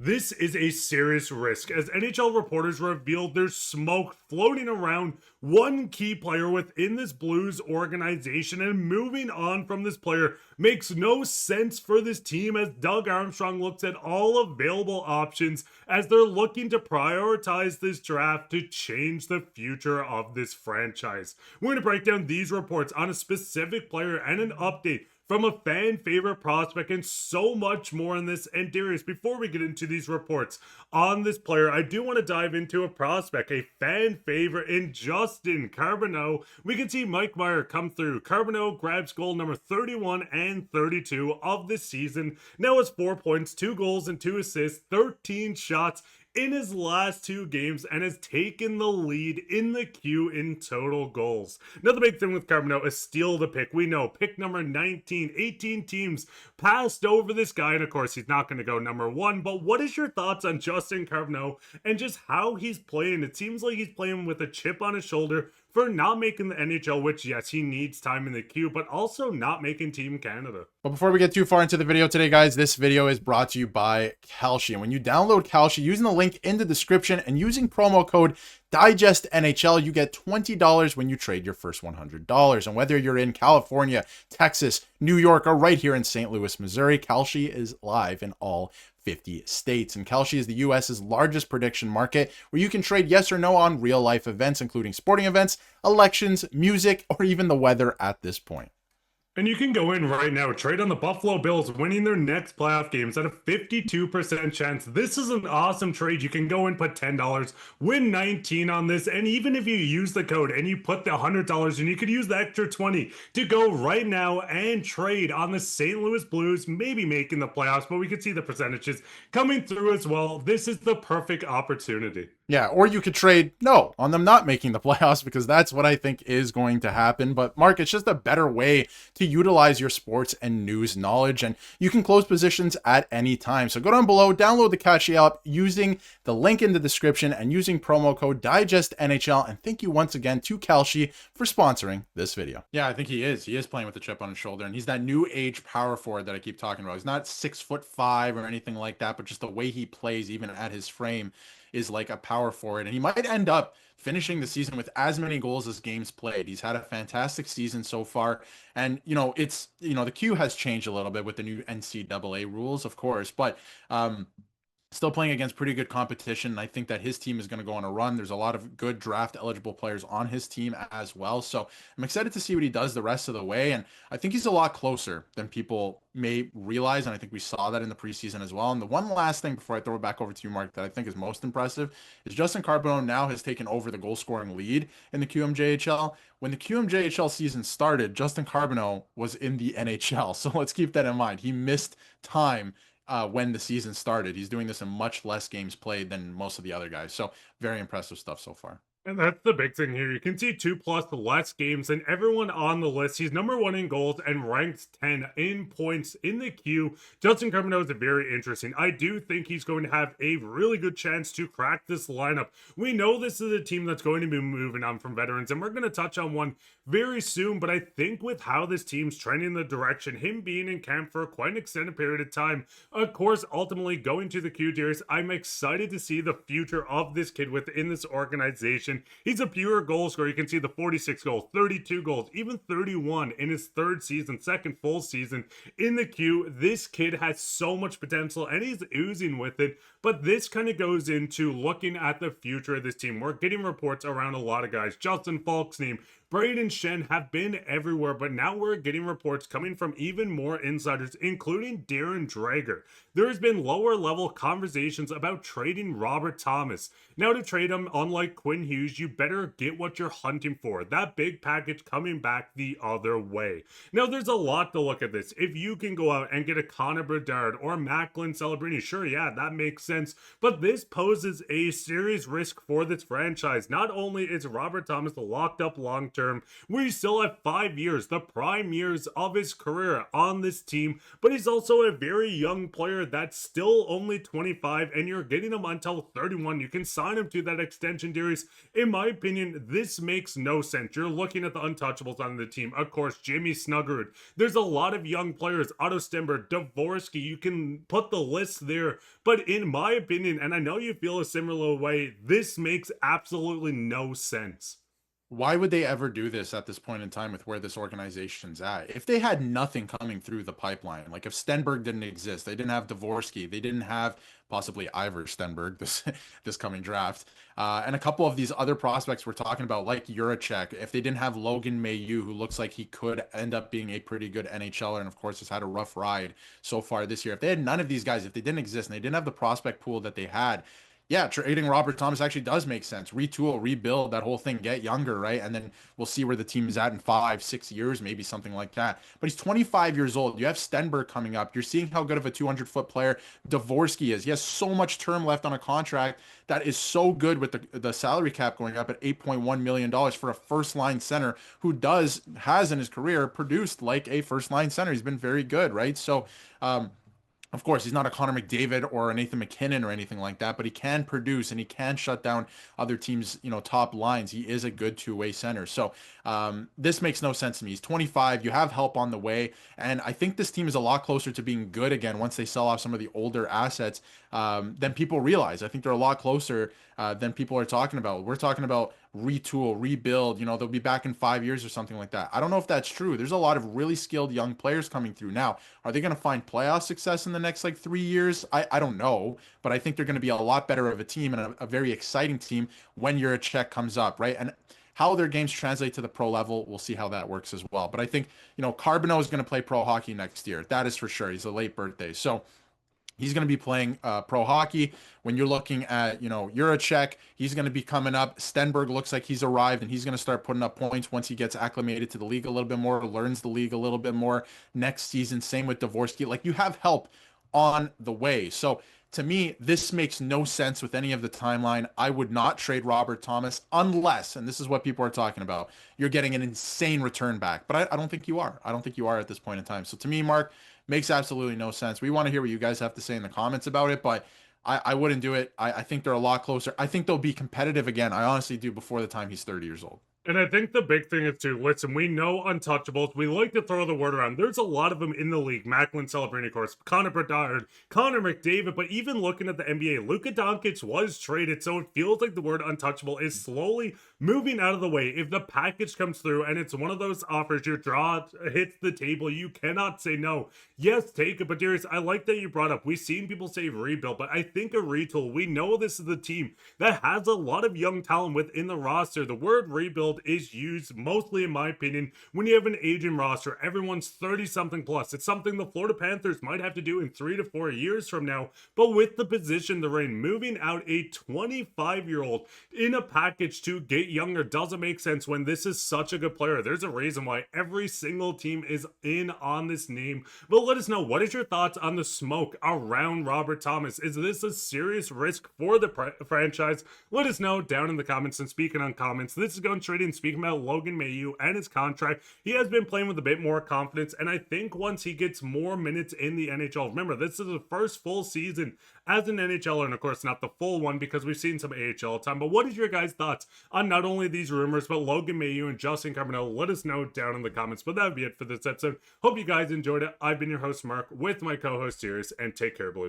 This is a serious risk as NHL reporters revealed there's smoke floating around one key player within this Blues organization, and moving on from this player makes no sense for this team as Doug Armstrong looks at all available options as they're looking to prioritize this draft to change the future of this franchise. We're going to break down these reports on a specific player and an update from a fan favorite prospect and so much more in this. And Darius, before we get into these reports on this player, I do want to dive into a prospect, a fan favorite in Justin Carbonneau. We can see Mike Meyer come through. Carbonneau grabs goal number 31 and 32 of this season. Now has 4 points, 2 goals and 2 assists, 13 shots in his last 2 games, and has taken the lead in the queue in total goals. Now the big thing with Carbonneau is steal the pick. We know pick number 19, 18 teams passed over this guy, and of course he's not going to go number 1, but what is your thoughts on Justin Carbonneau and just how he's playing? It seems like he's playing with a chip on his shoulder for not making the NHL, which yes, he needs time in the queue, but also not making Team Canada. But before we get too far into the video today, guys, this video is brought to you by Kalshi. And when you download Kalshi using the link in the description and using promo code DIGESTNHL, you get $20 when you trade your first $100. And whether you're in California, Texas, New York, or right here in St. Louis, Missouri, Kalshi is live in all 50 states. And Kalshi is the US's largest prediction market where you can trade yes or no on real life events, including sporting events, elections, music, or even the weather at this point. And you can go in right now, trade on the Buffalo Bills winning their next playoff games at a 52% chance. This is an awesome trade. You can go and put $10, win 19 on this. And even if you use the code and you put the $100 in, you could use the extra 20 to go right now and trade on the St. Louis Blues, maybe making the playoffs, but we could see the percentages coming through as well. This is the perfect opportunity. Yeah, or you could trade no on them not making the playoffs, because that's what I think is going to happen. But Mark, it's just a better way to utilize your sports and news knowledge, and you can close positions at any time. So go down below, download the Kalshi app using the link in the description and using promo code DIGESTNHL. And thank you once again to Kalshi for sponsoring this video. Yeah, I think he is. He is playing with a chip on his shoulder, and he's that new age power forward that I keep talking about. He's not 6'5" or anything like that, but just the way he plays, even at his frame, is like a power forward, and he might end up finishing the season with as many goals as games played. He's had a fantastic season so far, and the queue has changed a little bit with the new NCAA rules, of course, but still playing against pretty good competition. I think that his team is going to go on a run. There's a lot of good draft eligible players on his team as well. So I'm excited to see what he does the rest of the way. And I think he's a lot closer than people may realize. And I think we saw that in the preseason as well. And the one last thing before I throw it back over to you, Mark, that I think is most impressive is Justin Carbonneau now has taken over the goal scoring lead in the QMJHL. When the QMJHL season started, Justin Carbonneau was in the NHL. So let's keep that in mind. He missed time when the season started. He's doing this in much less games played than most of the other guys. So very impressive stuff so far. And that's the big thing here. You can see 2+ less games than everyone on the list. He's number 1 in goals and ranks 10 in points in the queue. Justin Carbonneau is very interesting. I do think he's going to have a really good chance to crack this lineup. We know this is a team that's going to be moving on from veterans, and we're going to touch on one very soon. But I think with how this team's trending the direction, him being in camp for quite an extended period of time, of course, ultimately going to the Q Darius, I'm excited to see the future of this kid within this organization. He's a pure goal scorer. You can see the 46 goals, 32 goals, even 31 in his third season, second full season in the queue. This kid has so much potential and he's oozing with it. But this kind of goes into looking at the future of this team. We're getting reports around a lot of guys. Justin Falk's name, Braden Shen have been everywhere, but now we're getting reports coming from even more insiders, including Darren Dreger. There's been lower level conversations about trading Robert Thomas. Now to trade him, unlike Quinn Hughes, you better get what you're hunting for. That big package coming back the other way. Now there's a lot to look at this. If you can go out and get a Connor Bedard or Macklin Celebrini, sure, yeah, that makes sense. But this poses a serious risk for this franchise. Not only is Robert Thomas locked up long term, we still have 5 years, the prime years of his career on this team, but he's also a very young player that's still only 25, and you're getting him until 31. You can sign him to that extension, Darius. In my opinion, this makes no sense. You're looking at the untouchables on the team. Of course, Jimmy Snuggerud. There's a lot of young players, Otto Stember, Dvorsky. You can put the list there, But in my opinion, and I know you feel a similar way, this makes absolutely no sense. Why would they ever do this at this point in time with where this organization's at? If they had nothing coming through the pipeline, like if Stenberg didn't exist, they didn't have Dvorsky, they didn't have possibly Ivor Stenberg this coming draft, and a couple of these other prospects we're talking about, like Juracek. If they didn't have Logan Mailloux, who looks like he could end up being a pretty good NHLer, and of course has had a rough ride so far this year. If they had none of these guys, if they didn't exist, and they didn't have the prospect pool that they had, yeah, trading Robert Thomas actually does make sense. Retool, rebuild that whole thing, get younger, right? And then we'll see where the team is at in 5, 6 years, maybe something like that. But he's 25 years old. You have Stenberg coming up. You're seeing how good of a 200-foot player Dvorsky is. He has so much term left on a contract that is so good with the salary cap going up at $8.1 million for a first-line center who has in his career produced like a first-line center. He's been very good, right? So, of course, he's not a Connor McDavid or a Nathan McKinnon or anything like that, but he can produce and he can shut down other teams, top lines. He is a good two-way center. So this makes no sense to me. He's 25. You have help on the way. And I think this team is a lot closer to being good again once they sell off some of the older assets than people realize. I think they're a lot closer than people are talking about. We're talking about retool, rebuild, they'll be back in 5 years or something like that. I don't know if that's true. There's a lot of really skilled young players coming through now. Are they going to find playoff success in the next 3 years? I don't know, but I think they're going to be a lot better of a team and a very exciting team when your check comes up, right? And how their games translate to the pro level, we'll see how that works as well. But I think, Carbonneau is going to play pro hockey next year. That is for sure. He's a late birthday. So he's going to be playing pro hockey. When you're looking at, Juracek, he's going to be coming up. Stenberg looks like he's arrived, and he's going to start putting up points once he gets acclimated to the league a little bit more, learns the league a little bit more next season. Same with Dvorsky. You have help on the way. So to me, this makes no sense with any of the timeline. I would not trade Robert Thomas unless, and this is what people are talking about, you're getting an insane return back. But I don't think you are. I don't think you are at this point in time. So to me, Mark, makes absolutely no sense. We want to hear what you guys have to say in the comments about it, but I wouldn't do it. I think they're a lot closer. I think they'll be competitive again. I honestly do before the time he's 30 years old. And I think the big thing is too, listen, we know untouchables. We like to throw the word around. There's a lot of them in the league. Macklin Celebrini, of course, Connor Bedard, Connor McDavid, but even looking at the NBA, Luka Doncic was traded, so it feels like the word untouchable is slowly moving out of the way. If the package comes through and it's one of those offers, your draw hits the table, you cannot say no. Yes, take it, but Darius, I like that you brought up, we've seen people say rebuild, but I think a retool, we know this is the team that has a lot of young talent within the roster. The word rebuild is used mostly, in my opinion, when you have an aging roster. Everyone's 30-something plus. It's something the Florida Panthers might have to do in 3 to 4 years from now. But with the position they're in, moving out a 25-year-old in a package to get younger doesn't make sense when this is such a good player. There's a reason why every single team is in on this name. But let us know, what is your thoughts on the smoke around Robert Thomas? Is this a serious risk for the franchise? Let us know down in the comments. And speaking on comments, this is going straight in. Speaking about Logan Mailloux and his contract, he has been playing with a bit more confidence, and I think once he gets more minutes in the NHL, remember, this is the first full season as an NHLer, and of course not the full one because we've seen some AHL time, but what is your guys' thoughts on not only these rumors, but Logan Mailloux and Justin Carbonneau? Let us know down in the comments, but that would be it for this episode. Hope you guys enjoyed it. I've been your host, Mark, with my co-host, Darius, and take care, Blues.